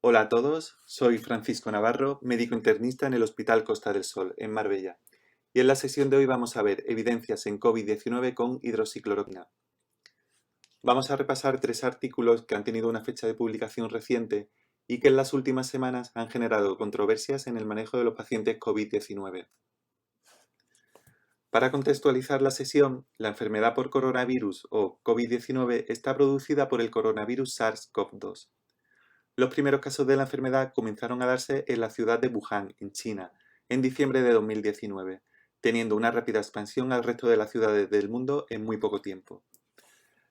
Hola a todos, soy Francisco Navarro, médico internista en el Hospital Costa del Sol, en Marbella. Y en la sesión de hoy vamos a ver evidencias en COVID-19 con hidroxicloroquina. Vamos a repasar 3 artículos que han tenido una fecha de publicación reciente y que en las últimas semanas han generado controversias en el manejo de los pacientes COVID-19. Para contextualizar la sesión, la enfermedad por coronavirus o COVID-19 está producida por el coronavirus SARS-CoV-2. Los primeros casos de la enfermedad comenzaron a darse en la ciudad de Wuhan, en China, en diciembre de 2019, teniendo una rápida expansión al resto de las ciudades del mundo en muy poco tiempo.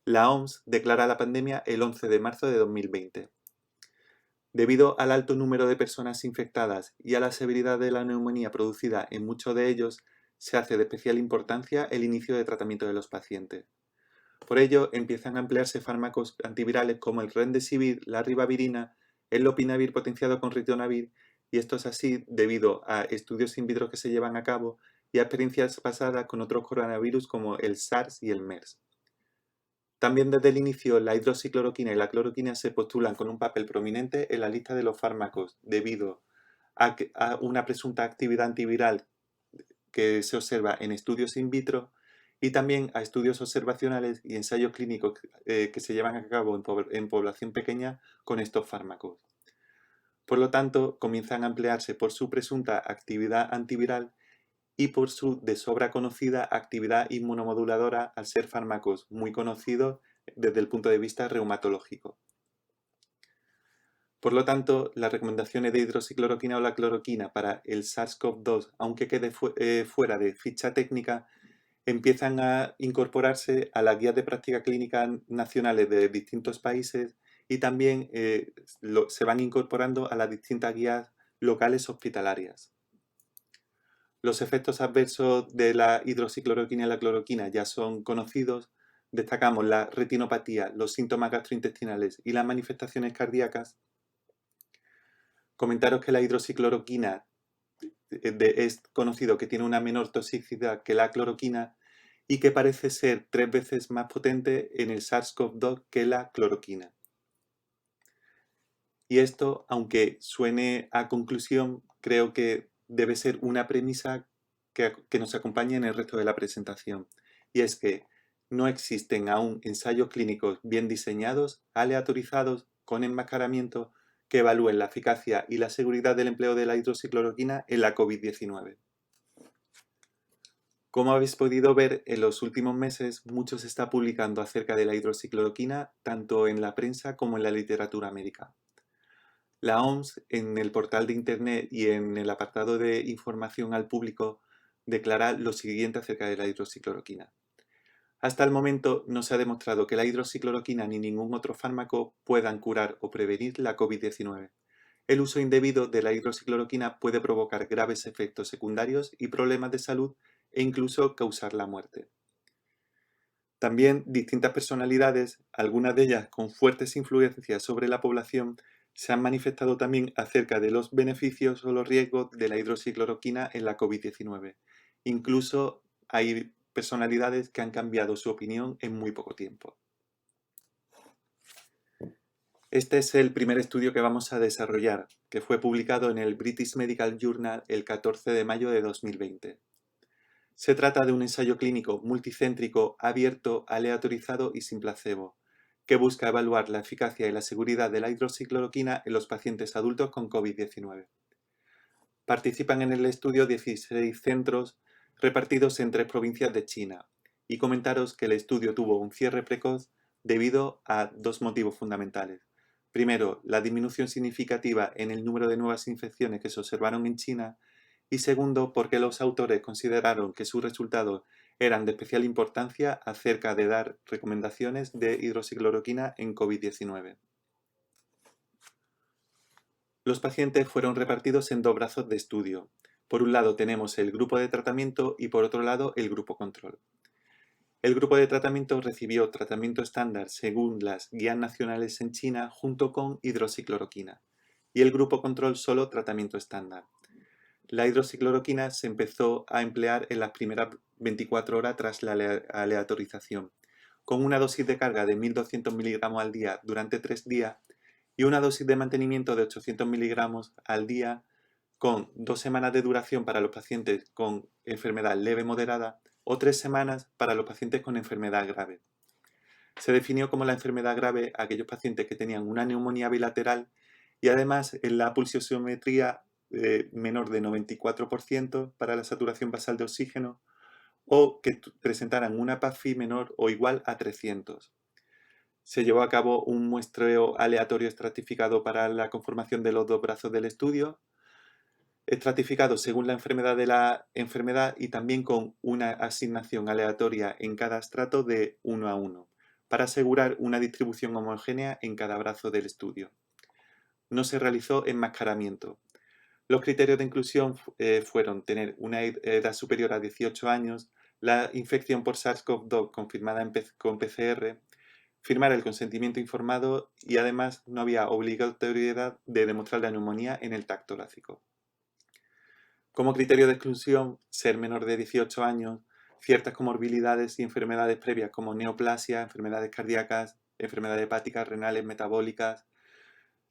La OMS declara la pandemia el 11 de marzo de 2020. Debido al alto número de personas infectadas y a la severidad de la neumonía producida en muchos de ellos, se hace de especial importancia el inicio de tratamiento de los pacientes. Por ello, empiezan a emplearse fármacos antivirales como el Remdesivir, la ribavirina, el lopinavir potenciado con ritonavir, y esto es así debido a estudios in vitro que se llevan a cabo y a experiencias pasadas con otros coronavirus como el SARS y el MERS. También desde el inicio, la hidroxicloroquina y la cloroquina se postulan con un papel prominente en la lista de los fármacos debido a una presunta actividad antiviral que se observa en estudios in vitro y también a estudios observacionales y ensayos clínicos que se llevan a cabo en población pequeña con estos fármacos. Por lo tanto, comienzan a emplearse por su presunta actividad antiviral y por su de sobra conocida actividad inmunomoduladora al ser fármacos muy conocidos desde el punto de vista reumatológico. Por lo tanto, las recomendaciones de hidroxicloroquina o la cloroquina para el SARS-CoV-2, aunque quede fuera de ficha técnica, empiezan a incorporarse a las guías de práctica clínica nacionales de distintos países y también se van incorporando a las distintas guías locales hospitalarias. Los efectos adversos de la hidroxicloroquina y la cloroquina ya son conocidos. Destacamos la retinopatía, los síntomas gastrointestinales y las manifestaciones cardíacas. Comentaros que la hidroxicloroquina es conocido que tiene una menor toxicidad que la cloroquina y que parece ser 3 veces más potente en el SARS-CoV-2 que la cloroquina. Y esto, aunque suene a conclusión, creo que debe ser una premisa que nos acompañe en el resto de la presentación. Y es que no existen aún ensayos clínicos bien diseñados, aleatorizados, con enmascaramiento, que evalúen la eficacia y la seguridad del empleo de la hidroxicloroquina en la COVID-19. Como habéis podido ver, en los últimos meses mucho se está publicando acerca de la hidroxicloroquina, tanto en la prensa como en la literatura médica. La OMS, en el portal de Internet y en el apartado de información al público, declara lo siguiente acerca de la hidroxicloroquina. Hasta el momento no se ha demostrado que la hidroxicloroquina ni ningún otro fármaco puedan curar o prevenir la COVID-19. El uso indebido de la hidroxicloroquina puede provocar graves efectos secundarios y problemas de salud e incluso causar la muerte. También distintas personalidades, algunas de ellas con fuertes influencias sobre la población, se han manifestado también acerca de los beneficios o los riesgos de la hidroxicloroquina en la COVID-19. Incluso hay personalidades que han cambiado su opinión en muy poco tiempo. Este es el primer estudio que vamos a desarrollar, que fue publicado en el British Medical Journal el 14 de mayo de 2020. Se trata de un ensayo clínico multicéntrico, abierto, aleatorizado y sin placebo, que busca evaluar la eficacia y la seguridad de la hidroxicloroquina en los pacientes adultos con COVID-19. Participan en el estudio 16 centros repartidos en 3 provincias de China, y comentaros que el estudio tuvo un cierre precoz debido a 2 motivos fundamentales. Primero, la disminución significativa en el número de nuevas infecciones que se observaron en China, y segundo, porque los autores consideraron que sus resultados eran de especial importancia acerca de dar recomendaciones de hidroxicloroquina en COVID-19. Los pacientes fueron repartidos en 2 brazos de estudio. Por un lado tenemos el grupo de tratamiento y por otro lado el grupo control. El grupo de tratamiento recibió tratamiento estándar según las guías nacionales en China junto con hidroxicloroquina y el grupo control solo tratamiento estándar. La hidroxicloroquina se empezó a emplear en las primeras 24 horas tras la aleatorización, con una dosis de carga de 1200 miligramos al día durante 3 días y una dosis de mantenimiento de 800 miligramos al día con 2 semanas de duración para los pacientes con enfermedad leve moderada o 3 semanas para los pacientes con enfermedad grave. Se definió como la enfermedad grave a aquellos pacientes que tenían una neumonía bilateral y además en la pulsiometría menor de 94% para la saturación basal de oxígeno o que presentaran una PAFI menor o igual a 300. Se llevó a cabo un muestreo aleatorio estratificado para la conformación de los dos brazos del estudio, estratificado según la enfermedad de la enfermedad y también con una asignación aleatoria en cada estrato de 1 a 1, para asegurar una distribución homogénea en cada brazo del estudio. No se realizó enmascaramiento. Los criterios de inclusión fueron tener una edad superior a 18 años, la infección por SARS-CoV-2 confirmada con PCR, firmar el consentimiento informado y además no había obligatoriedad de demostrar la neumonía en el TAC torácico. Como criterio de exclusión, ser menor de 18 años, ciertas comorbilidades y enfermedades previas como neoplasia, enfermedades cardíacas, enfermedades hepáticas, renales, metabólicas,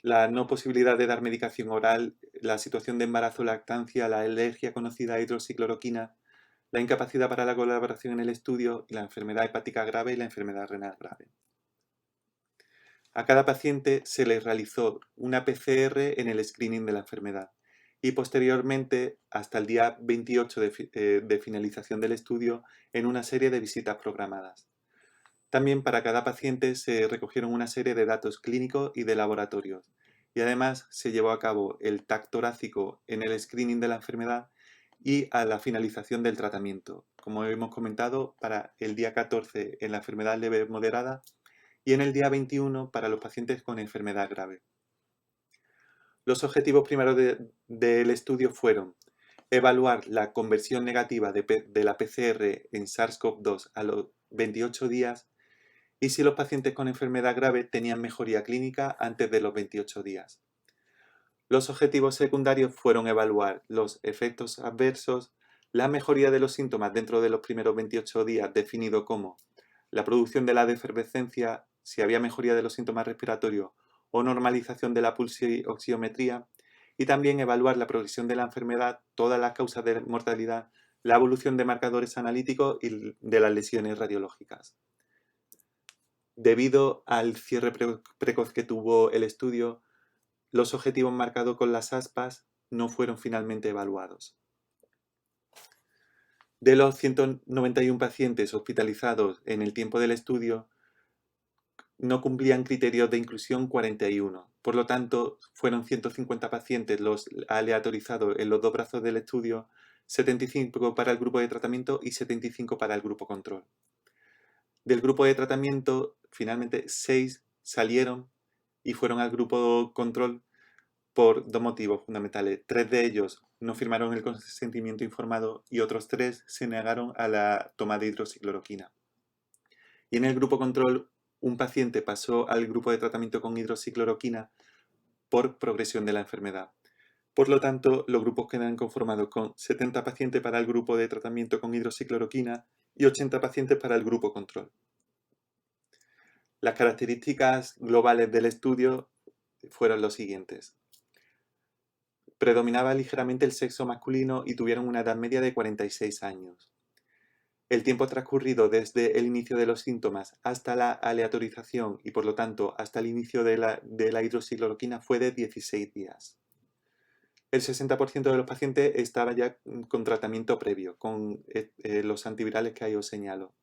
la no posibilidad de dar medicación oral, la situación de embarazo o lactancia, la alergia conocida a hidroxicloroquina, la incapacidad para la colaboración en el estudio y la enfermedad hepática grave y la enfermedad renal grave. A cada paciente se le realizó una PCR en el screening de la enfermedad y posteriormente hasta el día 28 de finalización del estudio en una serie de visitas programadas. También para cada paciente se recogieron una serie de datos clínicos y de laboratorios y además se llevó a cabo el TAC torácico en el screening de la enfermedad y a la finalización del tratamiento, como hemos comentado, para el día 14 en la enfermedad leve moderada y en el día 21 para los pacientes con enfermedad grave. Los objetivos primarios del estudio fueron evaluar la conversión negativa de la PCR en SARS-CoV-2 a los 28 días y si los pacientes con enfermedad grave tenían mejoría clínica antes de los 28 días. Los objetivos secundarios fueron evaluar los efectos adversos, la mejoría de los síntomas dentro de los primeros 28 días definido como la producción de la defervescencia, si había mejoría de los síntomas respiratorios o normalización de la pulsiometría y también evaluar la progresión de la enfermedad, todas las causas de mortalidad, la evolución de marcadores analíticos y de las lesiones radiológicas. Debido al cierre precoz que tuvo el estudio, los objetivos marcados con las aspas no fueron finalmente evaluados. De los 191 pacientes hospitalizados en el tiempo del estudio, no cumplían criterios de inclusión 41. Por lo tanto, fueron 150 pacientes los aleatorizados en los dos brazos del estudio, 75 para el grupo de tratamiento y 75 para el grupo control. Del grupo de tratamiento, finalmente 6 salieron y fueron al grupo control por dos motivos fundamentales. 3 de ellos no firmaron el consentimiento informado y otros 3 se negaron a la toma de hidroxicloroquina. Y en el grupo control, un paciente pasó al grupo de tratamiento con hidroxicloroquina por progresión de la enfermedad. Por lo tanto, los grupos quedan conformados con 70 pacientes para el grupo de tratamiento con hidroxicloroquina y 80 pacientes para el grupo control. Las características globales del estudio fueron los siguientes. Predominaba ligeramente el sexo masculino y tuvieron una edad media de 46 años. El tiempo transcurrido desde el inicio de los síntomas hasta la aleatorización y por lo tanto hasta el inicio de la hidroxicloroquina fue de 16 días. El 60% de los pacientes estaba ya con tratamiento previo, con los antivirales que ahí os señalo.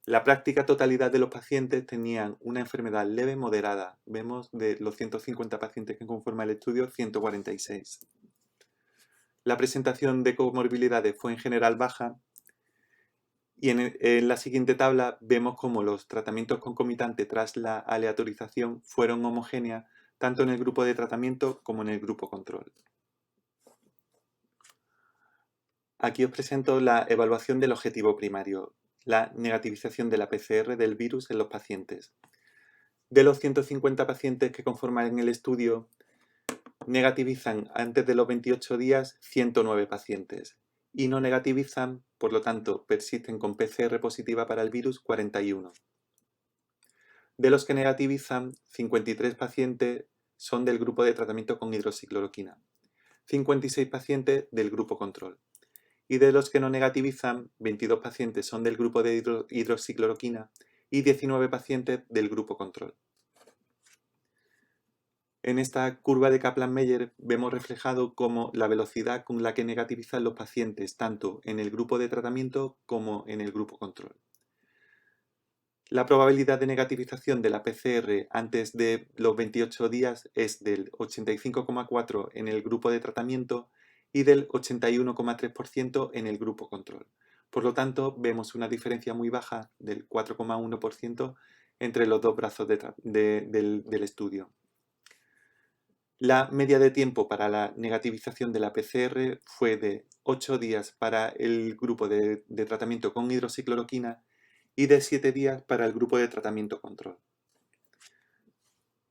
La práctica totalidad de los pacientes tenían una enfermedad leve moderada. Vemos de los 150 pacientes que conforman el estudio, 146. La presentación de comorbilidades fue en general baja. Y en la siguiente tabla vemos cómo los tratamientos concomitantes tras la aleatorización fueron homogéneas tanto en el grupo de tratamiento como en el grupo control. Aquí os presento la evaluación del objetivo primario, la negativización de la PCR del virus en los pacientes. De los 150 pacientes que conforman el estudio, negativizan antes de los 28 días 109 pacientes. Y no negativizan, por lo tanto, persisten con PCR positiva para el virus 41. De los que negativizan, 53 pacientes son del grupo de tratamiento con hidroxicloroquina, 56 pacientes del grupo control. Y de los que no negativizan, 22 pacientes son del grupo de hidroxicloroquina y 19 pacientes del grupo control. En esta curva de Kaplan-Meier vemos reflejado cómo la velocidad con la que negativizan los pacientes tanto en el grupo de tratamiento como en el grupo control. La probabilidad de negativización de la PCR antes de los 28 días es del 85,4% en el grupo de tratamiento y del 81,3% en el grupo control. Por lo tanto, vemos una diferencia muy baja del 4,1% entre los dos brazos del estudio. La media de tiempo para la negativización de la PCR fue de 8 días para el grupo de tratamiento con hidroxicloroquina y de 7 días para el grupo de tratamiento control.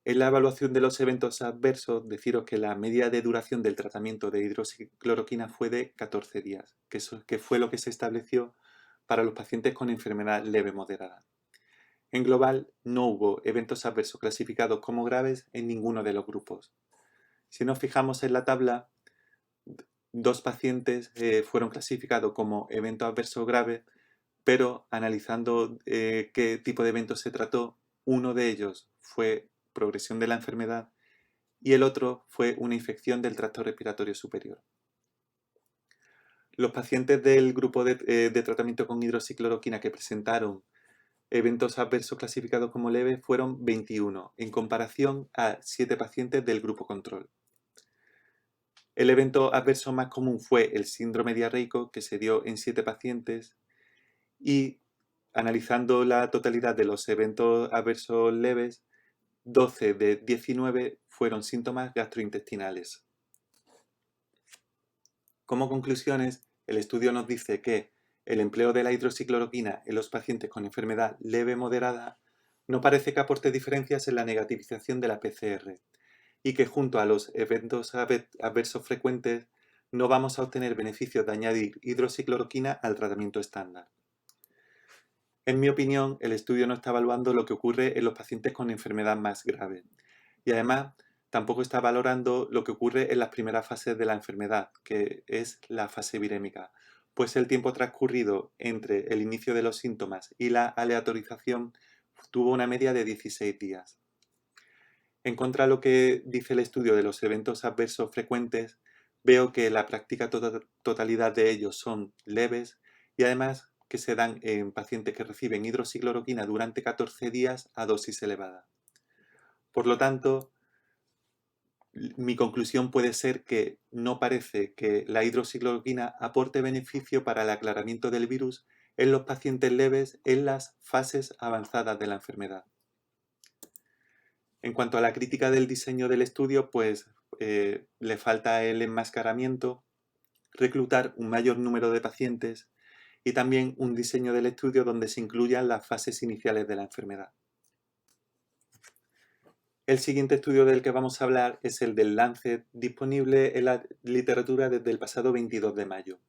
En la evaluación de los eventos adversos, deciros que la media de duración del tratamiento de hidroxicloroquina fue de 14 días, que fue lo que se estableció para los pacientes con enfermedad leve moderada. En global, no hubo eventos adversos clasificados como graves en ninguno de los grupos. Si nos fijamos en la tabla, 2 pacientes fueron clasificados como evento adverso grave, pero analizando qué tipo de evento se trató, uno de ellos fue progresión de la enfermedad y el otro fue una infección del tracto respiratorio superior. Los pacientes del grupo de tratamiento con hidroxicloroquina que presentaron eventos adversos clasificados como leves fueron 21, en comparación a 7 pacientes del grupo control. El evento adverso más común fue el síndrome diarreico, que se dio en 7 pacientes, y analizando la totalidad de los eventos adversos leves, 12 de 19 fueron síntomas gastrointestinales. Como conclusiones, el estudio nos dice que el empleo de la hidroxicloroquina en los pacientes con enfermedad leve moderada no parece que aporte diferencias en la negativización de la PCR y que junto a los eventos adversos frecuentes no vamos a obtener beneficios de añadir hidroxicloroquina al tratamiento estándar. En mi opinión, el estudio no está evaluando lo que ocurre en los pacientes con enfermedad más grave y además tampoco está valorando lo que ocurre en las primeras fases de la enfermedad, que es la fase virémica, pues el tiempo transcurrido entre el inicio de los síntomas y la aleatorización tuvo una media de 16 días. En contra de lo que dice el estudio de los eventos adversos frecuentes, veo que la práctica totalidad de ellos son leves y además que se dan en pacientes que reciben hidroxicloroquina durante 14 días a dosis elevada. Por lo tanto, mi conclusión puede ser que no parece que la hidroxicloroquina aporte beneficio para el aclaramiento del virus en los pacientes leves en las fases avanzadas de la enfermedad. En cuanto a la crítica del diseño del estudio, pues le falta el enmascaramiento, reclutar un mayor número de pacientes y también un diseño del estudio donde se incluyan las fases iniciales de la enfermedad. El siguiente estudio del que vamos a hablar es el del Lancet, disponible en la literatura desde el pasado 22 de mayo.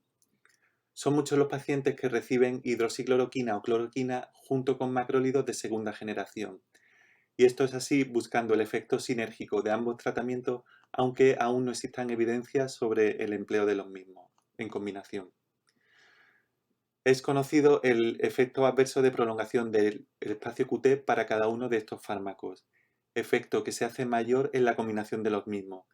Son muchos los pacientes que reciben hidroxicloroquina o cloroquina junto con macrólidos de segunda generación. Y esto es así buscando el efecto sinérgico de ambos tratamientos, aunque aún no existan evidencias sobre el empleo de los mismos en combinación. Es conocido el efecto adverso de prolongación del espacio QT para cada uno de estos fármacos, efecto que se hace mayor en la combinación de los mismos.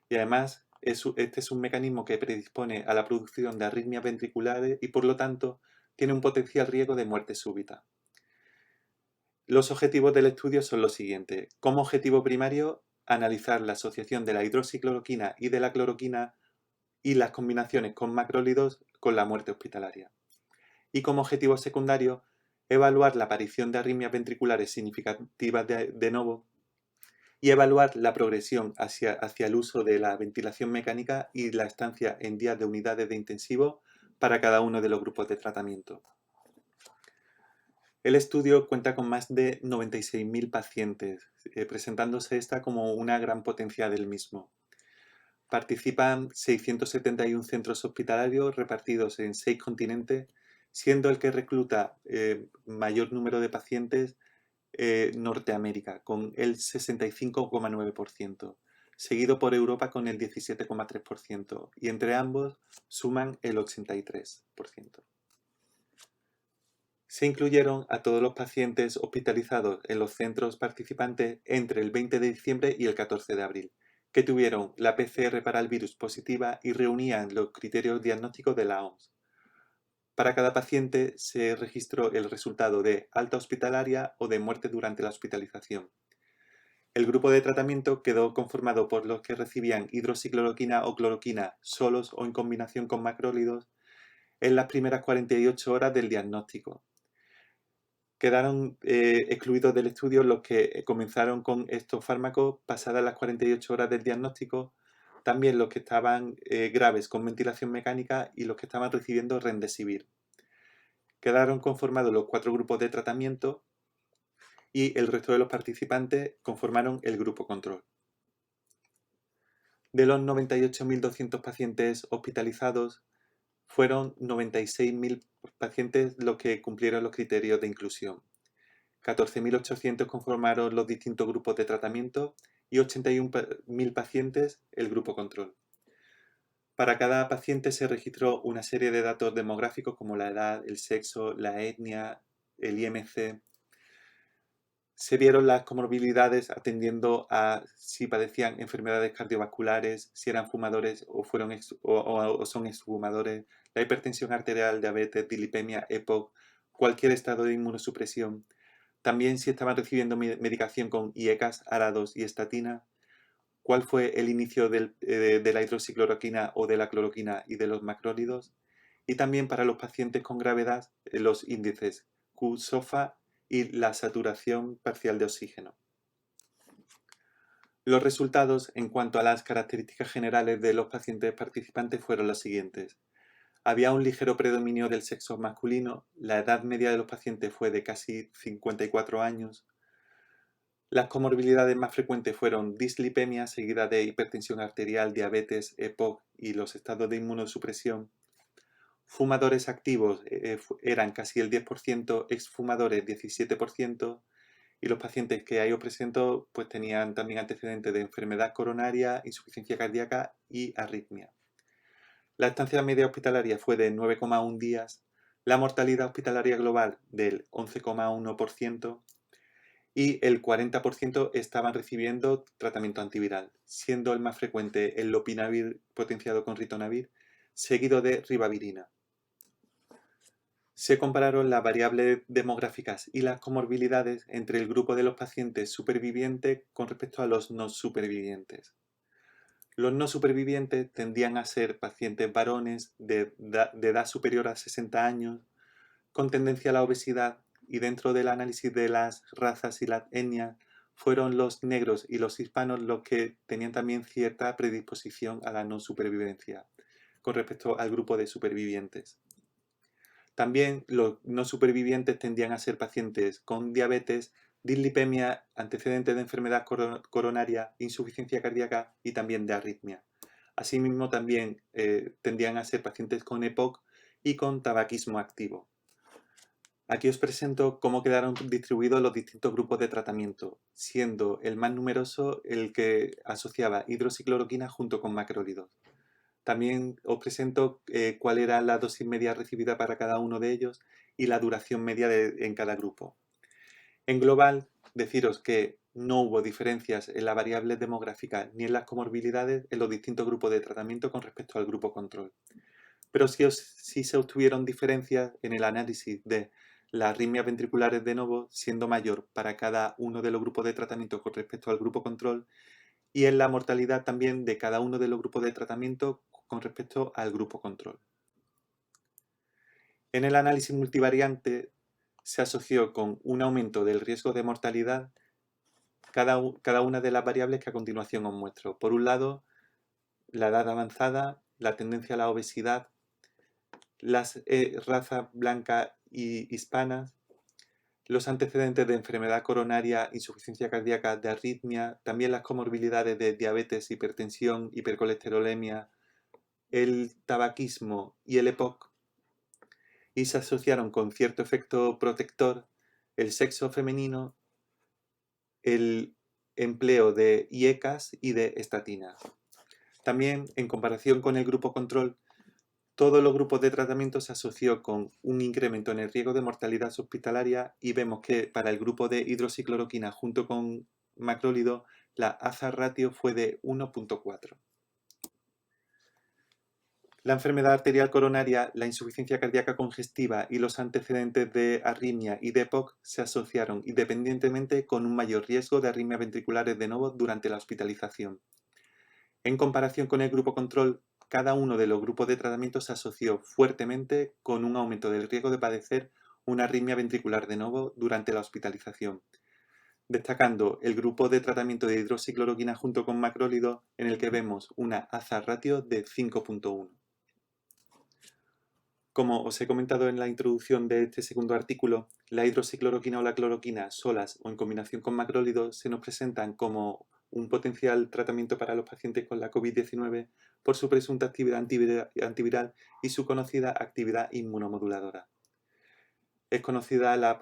Y además, este es un mecanismo que predispone a la producción de arritmias ventriculares y por lo tanto tiene un potencial riesgo de muerte súbita. Los objetivos del estudio son los siguientes. Como objetivo primario, analizar la asociación de la hidroxicloroquina y de la cloroquina y las combinaciones con macrólidos con la muerte hospitalaria. Y como objetivo secundario, evaluar la aparición de arritmias ventriculares significativas de nuevo y evaluar la progresión hacia el uso de la ventilación mecánica y la estancia en días de unidades de intensivo para cada uno de los grupos de tratamiento. El estudio cuenta con más de 96.000 pacientes, presentándose esta como una gran potencia del mismo. Participan 671 centros hospitalarios repartidos en 6 continentes, siendo el que recluta mayor número de pacientes Norteamérica, con el 65,9%, seguido por Europa con el 17,3%, y entre ambos suman el 83%. Se incluyeron a todos los pacientes hospitalizados en los centros participantes entre el 20 de diciembre y el 14 de abril, que tuvieron la PCR para el virus positiva y reunían los criterios diagnósticos de la OMS. Para cada paciente se registró el resultado de alta hospitalaria o de muerte durante la hospitalización. El grupo de tratamiento quedó conformado por los que recibían hidroxicloroquina o cloroquina solos o en combinación con macrólidos en las primeras 48 horas del diagnóstico. Quedaron excluidos del estudio los que comenzaron con estos fármacos pasadas las 48 horas del diagnóstico, también los que estaban graves con ventilación mecánica y los que estaban recibiendo Remdesivir. Quedaron conformados los 4 grupos de tratamiento y el resto de los participantes conformaron el grupo control. De los 98.200 pacientes hospitalizados, fueron 96.000 pacientes los que cumplieron los criterios de inclusión. 14.800 conformaron los distintos grupos de tratamiento y 81.000 pacientes el grupo control. Para cada paciente se registró una serie de datos demográficos como la edad, el sexo, la etnia, el IMC. Se vieron las comorbilidades atendiendo a si padecían enfermedades cardiovasculares, si eran fumadores o son exfumadores, la hipertensión arterial, diabetes, dilipemia, EPOC, cualquier estado de inmunosupresión. También si estaban recibiendo medicación con IECAS, ARA2 y estatina, cuál fue el inicio de la hidroxicloroquina o de la cloroquina y de los macrólidos, y también para los pacientes con gravedad los índices Q-SOFA y la saturación parcial de oxígeno. Los resultados en cuanto a las características generales de los pacientes participantes fueron los siguientes. Había un ligero predominio del sexo masculino, la edad media de los pacientes fue de casi 54 años. Las comorbilidades más frecuentes fueron dislipemia, seguida de hipertensión arterial, diabetes, EPOC y los estados de inmunosupresión. Fumadores activos eran casi el 10%, exfumadores 17%, y los pacientes que ahí os presento pues tenían también antecedentes de enfermedad coronaria, insuficiencia cardíaca y arritmia. La estancia media hospitalaria fue de 9,1 días, la mortalidad hospitalaria global del 11,1% y el 40% estaban recibiendo tratamiento antiviral, siendo el más frecuente el lopinavir potenciado con ritonavir, seguido de ribavirina. Se compararon las variables demográficas y las comorbilidades entre el grupo de los pacientes supervivientes con respecto a los no supervivientes. Los no supervivientes tendían a ser pacientes varones de edad superior a 60 años, con tendencia a la obesidad, y dentro del análisis de las razas y las etnias fueron los negros y los hispanos los que tenían también cierta predisposición a la no supervivencia con respecto al grupo de supervivientes. También los no supervivientes tendían a ser pacientes con diabetes, dislipemia, antecedentes de enfermedad coronaria, insuficiencia cardíaca y también de arritmia. Asimismo, también tendían a ser pacientes con EPOC y con tabaquismo activo. Aquí os presento cómo quedaron distribuidos los distintos grupos de tratamiento, siendo el más numeroso el que asociaba hidroxicloroquina junto con macrólidos. También os presento cuál era la dosis media recibida para cada uno de ellos y la duración media en cada grupo. En global, deciros que no hubo diferencias en la variable demográfica ni en las comorbilidades en los distintos grupos de tratamiento con respecto al grupo control. Pero sí se obtuvieron diferencias en el análisis de las arritmias ventriculares de novo, siendo mayor para cada uno de los grupos de tratamiento con respecto al grupo control, y en la mortalidad también de cada uno de los grupos de tratamiento con respecto al grupo control. En el análisis multivariante se asoció con un aumento del riesgo de mortalidad cada una de las variables que a continuación os muestro. Por un lado, la edad avanzada, la tendencia a la obesidad, las razas blancas y hispanas, los antecedentes de enfermedad coronaria, insuficiencia cardíaca, de arritmia, también las comorbilidades de diabetes, hipertensión, hipercolesterolemia, el tabaquismo y el EPOC, y se asociaron con cierto efecto protector el sexo femenino, el empleo de IECAS y de estatinas. También, en comparación con el grupo control, todos los grupos de tratamiento se asoció con un incremento en el riesgo de mortalidad hospitalaria y vemos que para el grupo de hidroxicloroquina junto con macrólido la hazard ratio fue de 1.4. La enfermedad arterial coronaria, la insuficiencia cardíaca congestiva y los antecedentes de arritmia y de EPOC se asociaron independientemente con un mayor riesgo de arritmias ventriculares de nuevo durante la hospitalización. En comparación con el grupo control, cada uno de los grupos de tratamiento se asoció fuertemente con un aumento del riesgo de padecer una arritmia ventricular de nuevo durante la hospitalización, destacando el grupo de tratamiento de hidroxicloroquina junto con macrólido, en el que vemos una hazard ratio de 5.1. Como os he comentado en la introducción de este segundo artículo, la hidroxicloroquina o la cloroquina solas o en combinación con macrólido se nos presentan como un potencial tratamiento para los pacientes con la COVID-19 por su presunta actividad antiviral y su conocida actividad inmunomoduladora. Es conocida la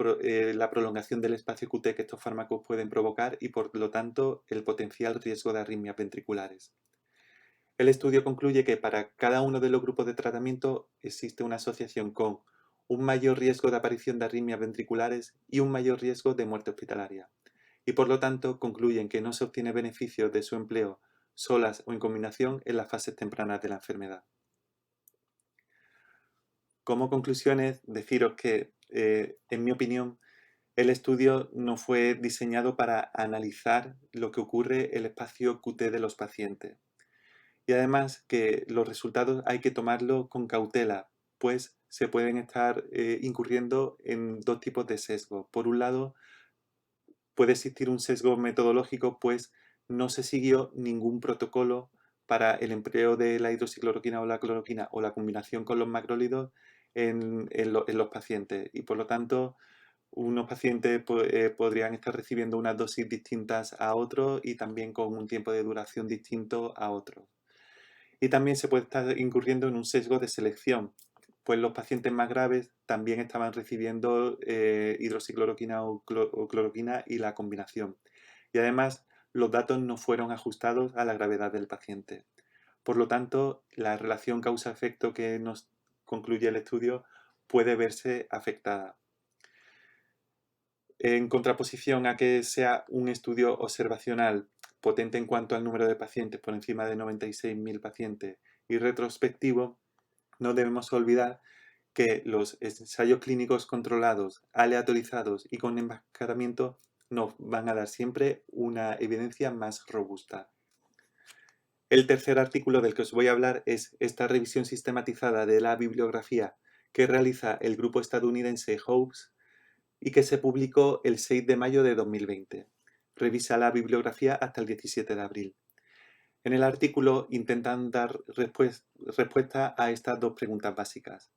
prolongación del espacio QT que estos fármacos pueden provocar y por lo tanto el potencial riesgo de arritmias ventriculares. El estudio concluye que para cada uno de los grupos de tratamiento existe una asociación con un mayor riesgo de aparición de arritmias ventriculares y un mayor riesgo de muerte hospitalaria. Y por lo tanto concluyen que no se obtiene beneficio de su empleo solas o en combinación en las fases tempranas de la enfermedad. Como conclusiones, deciros que, en mi opinión, el estudio no fue diseñado para analizar lo que ocurre en el espacio QT de los pacientes. Y además que los resultados hay que tomarlos con cautela, pues se pueden estar incurriendo en dos tipos de sesgo. Por un lado, puede existir un sesgo metodológico, pues no se siguió ningún protocolo para el empleo de la hidroxicloroquina o la cloroquina o la combinación con los macrólidos en los pacientes. Y por lo tanto, unos pacientes podrían estar recibiendo unas dosis distintas a otros y también con un tiempo de duración distinto a otros. Y también se puede estar incurriendo en un sesgo de selección, pues los pacientes más graves también estaban recibiendo hidroxicloroquina o cloroquina y la combinación. Y además los datos no fueron ajustados a la gravedad del paciente. Por lo tanto, la relación causa-efecto que nos concluye el estudio puede verse afectada. En contraposición a que sea un estudio observacional potente en cuanto al número de pacientes, por encima de 96.000 pacientes, y retrospectivo, no debemos olvidar que los ensayos clínicos controlados, aleatorizados y con enmascaramiento nos van a dar siempre una evidencia más robusta. El tercer artículo del que os voy a hablar es esta revisión sistematizada de la bibliografía que realiza el grupo estadounidense Hopes y que se publicó el 6 de mayo de 2020. Revisa la bibliografía hasta el 17 de abril. En el artículo intentan dar respuesta a estas dos preguntas básicas.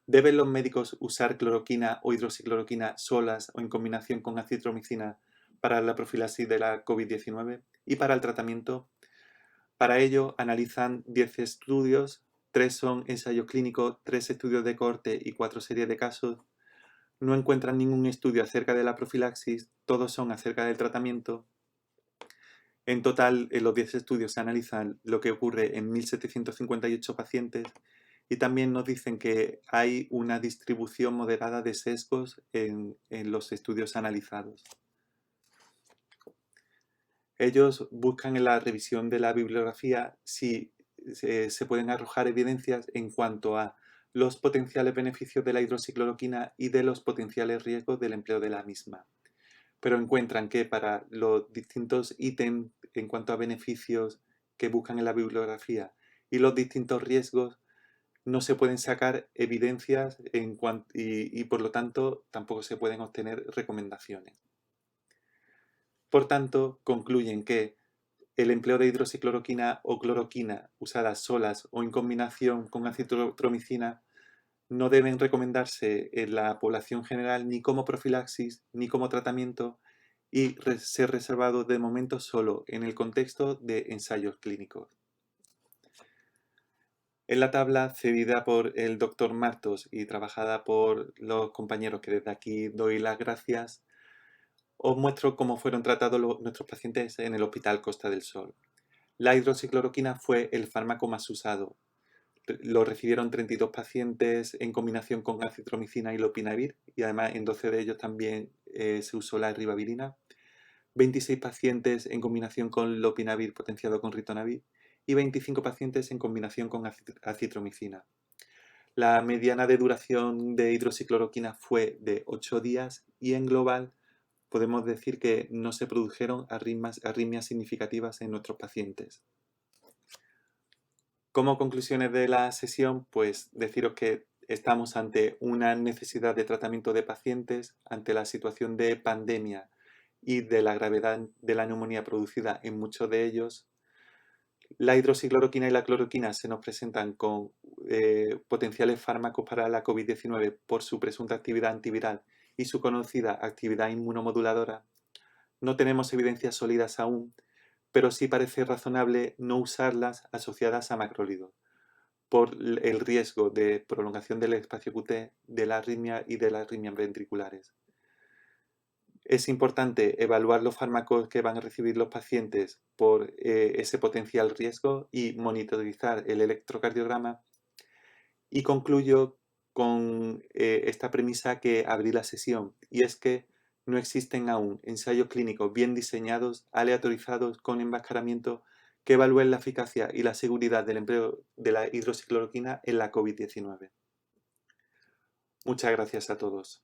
¿Deben los médicos usar cloroquina o hidroxicloroquina solas o en combinación con acitromicina para la profilaxis de la COVID-19 y para el tratamiento? Para ello analizan 10 estudios, 3 son ensayos clínicos, 3 estudios de cohorte y 4 series de casos. No encuentran ningún estudio acerca de la profilaxis, todos son acerca del tratamiento. En total, en los 10 estudios se analizan lo que ocurre en 1.758 pacientes y también nos dicen que hay una distribución moderada de sesgos en los estudios analizados. Ellos buscan en la revisión de la bibliografía si se pueden arrojar evidencias en cuanto a los potenciales beneficios de la hidroxicloroquina y de los potenciales riesgos del empleo de la misma. Pero encuentran que para los distintos ítems en cuanto a beneficios que buscan en la bibliografía y los distintos riesgos no se pueden sacar evidencias y por lo tanto tampoco se pueden obtener recomendaciones. Por tanto, concluyen que el empleo de hidroxicloroquina o cloroquina usadas solas o en combinación con acitromicina no deben recomendarse en la población general ni como profilaxis ni como tratamiento y ser reservados de momento solo en el contexto de ensayos clínicos. En la tabla cedida por el Dr. Martos y trabajada por los compañeros que desde aquí doy las gracias, Os muestro cómo fueron tratados nuestros pacientes en el Hospital Costa del Sol. La hidroxicloroquina fue el fármaco más usado. Lo recibieron 32 pacientes en combinación con acitromicina y lopinavir, y además en 12 de ellos también se usó la ribavirina. 26 pacientes en combinación con lopinavir potenciado con ritonavir y 25 pacientes en combinación con acitromicina. La mediana de duración de hidroxicloroquina fue de 8 días y en global podemos decir que no se produjeron arritmias significativas en nuestros pacientes. Como conclusiones de la sesión, pues deciros que estamos ante una necesidad de tratamiento de pacientes, ante la situación de pandemia y de la gravedad de la neumonía producida en muchos de ellos. La hidroxicloroquina y la cloroquina se nos presentan con potenciales fármacos para la COVID-19 por su presunta actividad antiviral y su conocida actividad inmunomoduladora. No tenemos evidencias sólidas aún, pero sí parece razonable no usarlas asociadas a macrólidos, por el riesgo de prolongación del espacio QT, de la arritmia y de las arritmias ventriculares. Es importante evaluar los fármacos que van a recibir los pacientes por ese potencial riesgo y monitorizar el electrocardiograma. Y concluyo con esta premisa que abrí la sesión, y es que no existen aún ensayos clínicos bien diseñados, aleatorizados, con enmascaramiento, que evalúen la eficacia y la seguridad del empleo de la hidroxicloroquina en la COVID-19. Muchas gracias a todos.